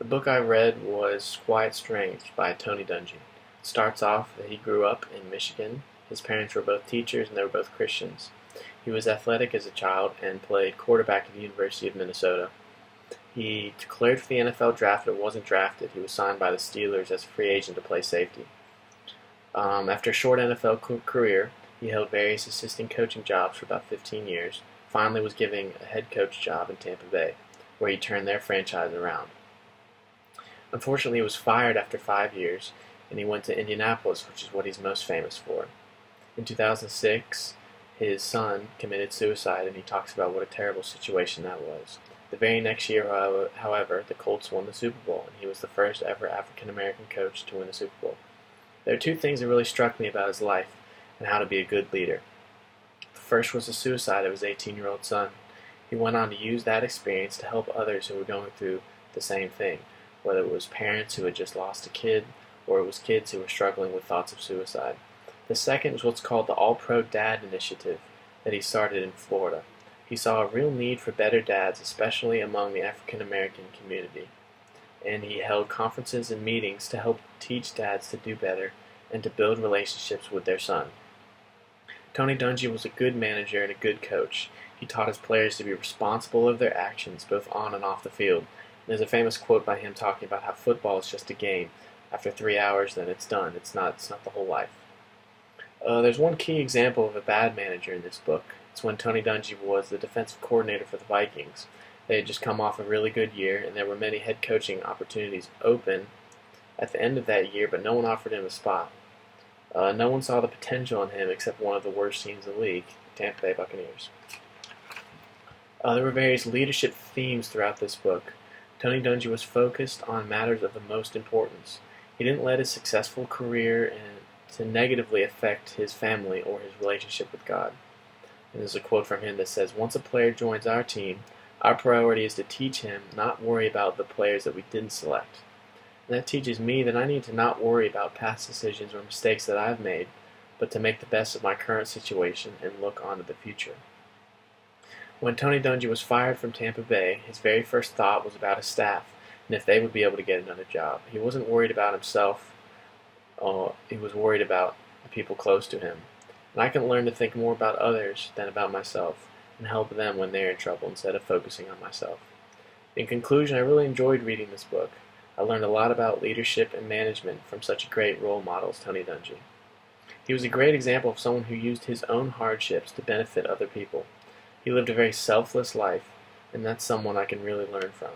The book I read was Quiet Strange by Tony Dungy. It starts off that he grew up in Michigan. His parents were both teachers and they were both Christians. He was athletic as a child and played quarterback at the University of Minnesota. He declared for the NFL draft but wasn't drafted. He was signed by the Steelers as a free agent to play safety. After a short NFL career, he held various assistant coaching jobs for about 15 years. Finally was given a head coach job in Tampa Bay, where he turned their franchise around. Unfortunately, he was fired after 5 years, and he went to Indianapolis, which is what he's most famous for. In 2006, his son committed suicide, and he talks about what a terrible situation that was. The very next year, however, the Colts won the Super Bowl, and he was the first ever African-American coach to win a Super Bowl. There are two things that really struck me about his life and how to be a good leader. The first was the suicide of his 18-year-old son. He went on to use that experience to help others who were going through the same thing, whether it was parents who had just lost a kid or it was kids who were struggling with thoughts of suicide. The second is what's called the All-Pro Dad Initiative that he started in Florida. He saw a real need for better dads, especially among the African-American community, and he held conferences and meetings to help teach dads to do better and to build relationships with their son. Tony Dungy was a good manager and a good coach. He taught his players to be responsible of their actions, both on and off the field. There's a famous quote by him talking about how football is just a game. After 3 hours, then it's done. It's not the whole life. There's one key example of a bad manager in this book. It's when Tony Dungy was the defensive coordinator for the Vikings. They had just come off a really good year, and there were many head coaching opportunities open at the end of that year, but no one offered him a spot. No one saw the potential in him except one of the worst teams in the league, the Tampa Bay Buccaneers. There were various leadership themes throughout this book. Tony Dungy was focused on matters of the most importance. He didn't let his successful career to negatively affect his family or his relationship with God. And there's a quote from him that says, "Once a player joins our team, our priority is to teach him, not worry about the players that we didn't select." And that teaches me that I need to not worry about past decisions or mistakes that I've made, but to make the best of my current situation and look on to the future. When Tony Dungy was fired from Tampa Bay, his very first thought was about his staff and if they would be able to get another job. He wasn't worried about himself. He was worried about the people close to him. And I can learn to think more about others than about myself and help them when they're in trouble instead of focusing on myself. In conclusion, I really enjoyed reading this book. I learned a lot about leadership and management from such a great role model as Tony Dungy. He was a great example of someone who used his own hardships to benefit other people. He lived a very selfless life, and that's someone I can really learn from.